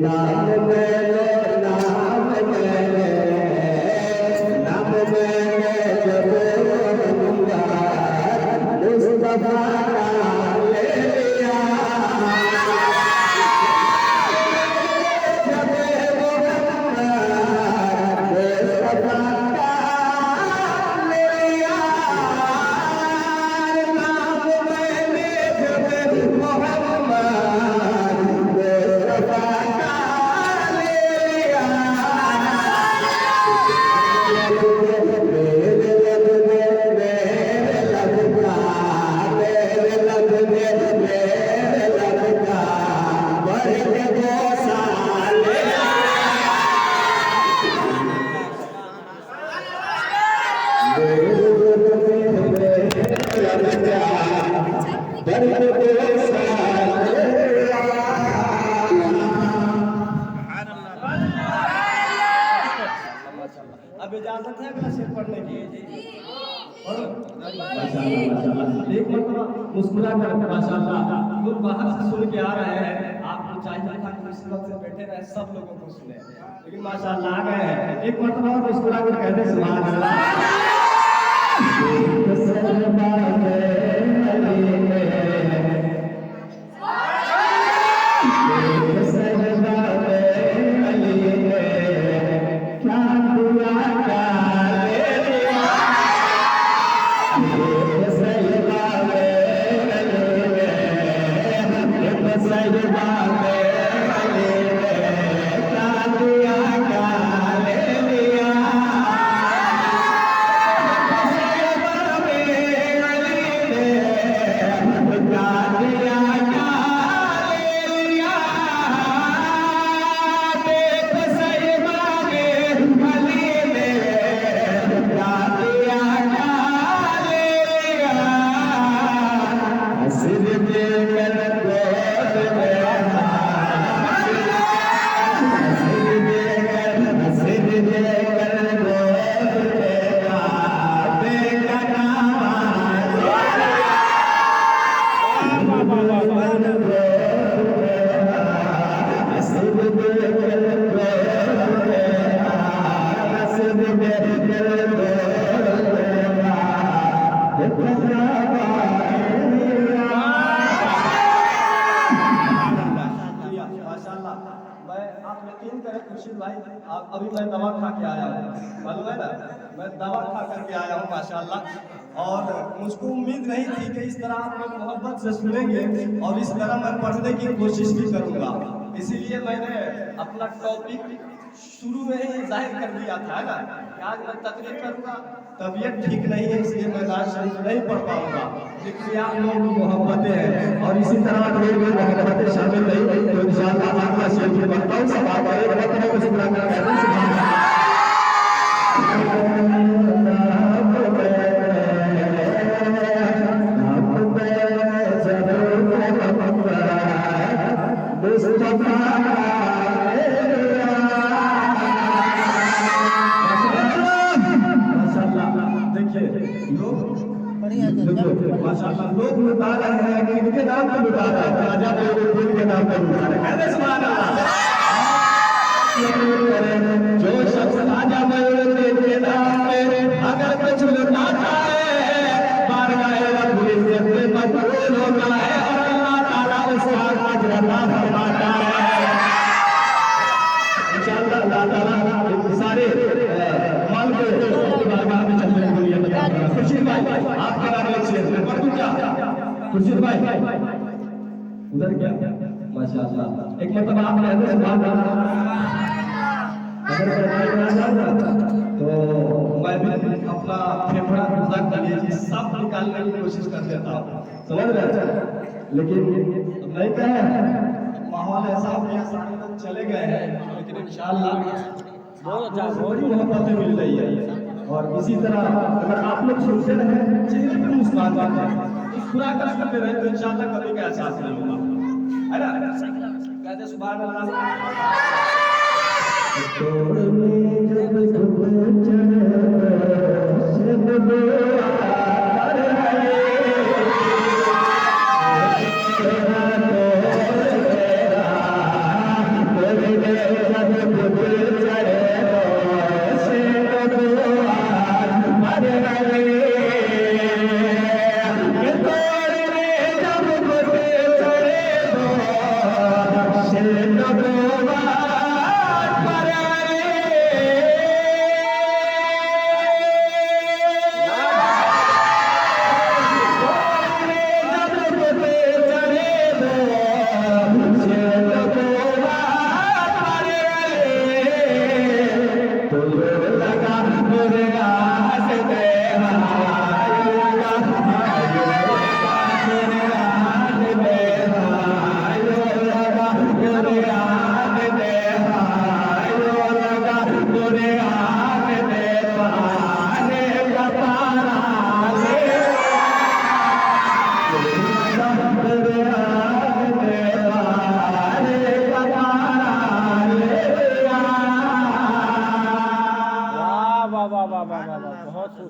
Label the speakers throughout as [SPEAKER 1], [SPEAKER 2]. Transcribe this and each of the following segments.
[SPEAKER 1] नाम मैंने नाम मैंने नाम मैंने जब लूंगा मुस्तफा का ले लिया जब मोहम्मद मुस्तफा का ले लिया नाम मैंने जब मोहम्मद मुस्तफा का ले लिया मेरे लब में मेरे लब का मेरे लब में मेरे लब का बढ़ के बोसा ले मेरे लब में मेरे लब का बढ़ के बोसा ले
[SPEAKER 2] अब इजाजत है अगला शेर पढ़ने की
[SPEAKER 1] एक मरतबा मुस्कुरा कर माशाअल्लाह
[SPEAKER 2] लोग बाहर से सुन के आ रहे हैं आपको चाहिए था कि इस वक्त से बैठे रहे सब लोगों को सुने लेकिन माशाअल्लाह आ गए हैं एक मरतबा और मुस्कुरा कर कहते हैं सुभान अल्लाह अभी मैं दवा खा के आया हूँ मालूम है ना मैं दवा खा करके आया हूँ माशाल्लाह और मुझको उम्मीद नहीं थी कि इस तरह आप लोग मोहब्बत से सुनेंगे और इस तरह मैं पढ़ने की कोशिश भी करूँगा इसीलिए मैंने अपना टॉपिक शुरू में ही जाहिर कर दिया था ना आज मैं तकरीर करूँगा तबीयत ठीक नहीं है इसलिए मैं नाज शरीफ नहीं पढ़ पाऊँगा लेकिन आप लोग मोहब्बतें हैं और इसी तरह लोग मोहब्बतें शामिल नहीं तो इंशाअल्लाह अगला शेर भी पढ़ता हूँ सब आप एक मतलब को सुना कर कहते हैं माशाअल्लाह लोग लुटा रहे हैं कि इनके नाम पे लुटा रहे हैं राजा बेगुल के नाम पे लुटा रहे हैं कहते सुभान अल्लाह जो शख्स राजा बेगुल के नाम पे अगर कुछ लुटाता है बारगाह रब्बुल इज्जत में मकबूल होता है और अल्लाह ताला उसका अजर अता फरमाता है इंशाअल्लाह अल्लाह ताला सारे माल के बारगाह में चलने के लिए बताएगा खुर्शीद भाई आपके बारे में शेर मैं पढ़ दूं क्या खुर्शीद भाई उधर क्या माशाअल्लाह एक मतलब आप कहते हैं सुभान अल्लाह अगर तो मैं भी अपना फेफड़ा गुजर कर लिए सब निकालने की कोशिश कर देता हूँ समझ रहे हैं लेकिन नहीं कहे माहौल ऐसा हो गया सारे लोग चले गए हैं लेकिन इंशाअल्लाह बहुत मोहब्बतें मिल रही है और इसी तरह अगर आप लोग सुनते रहे चेहरे पर मुस्कुराते रहे मुस्कुराते करते रहे तो इंशाअल्लाह कभी का एहसास नहीं होगा है ना कहते सुभान अल्लाह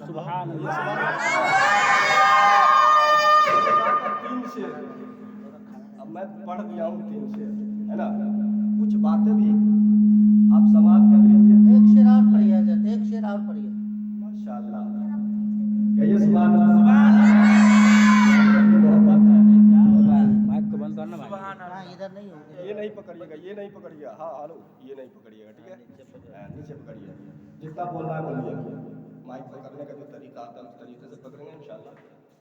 [SPEAKER 3] सुभान अल्लाह।
[SPEAKER 2] 3 शेर अब मैं पढ़ दिया हूँ 3 शेर, है ना? कुछ बातें भी आप समाप्त कर लीजिए।
[SPEAKER 3] एक शेर और पढ़िए हजरत, एक शेर और पढ़िए।
[SPEAKER 2] माशाअल्लाह, कहिए सुभान अल्लाह। मोहब्बत है।
[SPEAKER 3] माइक को बंद करना भाई। हाँ, इधर नहीं होगा।
[SPEAKER 2] ये नहीं पकड़िएगा, ये नहीं पकड़िएगा। हाँ हेलो, ये नहीं पकड़िएगा, ठीक है? नीचे पकड़िए, जितना बोलना है बोलिए। माइक पकड़ने का जो तरीका आता है उस तरीके से पकड़ेंगे इंशाल्लाह,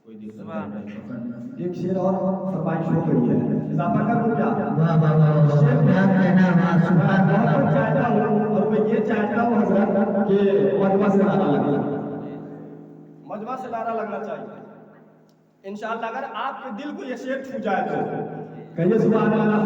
[SPEAKER 2] कोई दिक्कत नहीं। एक शेर और फरमाइश हो गई है, इजाफा कर दूं क्या?
[SPEAKER 1] वाह वाह वाह,
[SPEAKER 2] शेर
[SPEAKER 1] क्या कहना, वाह सुभान
[SPEAKER 2] बहुत
[SPEAKER 1] अल्लाह।
[SPEAKER 2] चाहता हूँ और मैं ये चाहता हूँ हजरत कि मजमा से नारा लगे, मजमा से नारा लगना चाहिए इंशाल्लाह। अगर आपके दिल को ये शेर छू जाए तो कहिए सुभान अल्लाह।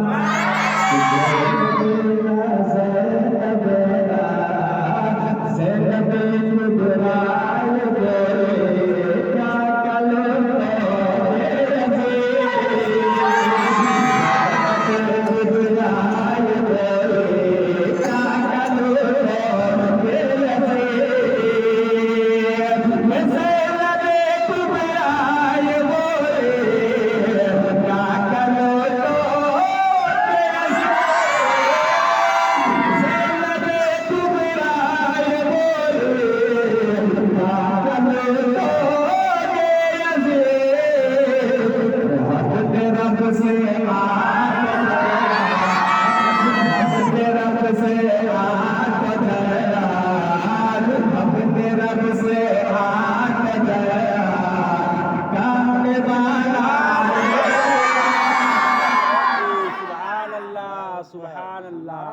[SPEAKER 3] सुभान अल्लाह,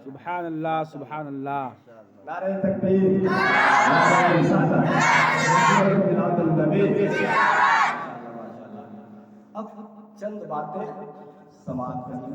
[SPEAKER 3] सुभान अल्लाह, सुभान अल्लाह।
[SPEAKER 2] नारे तकबीर, नारे रिसालत, नारे मिलादुल नबी। अब चंद बातें समाप्त करनी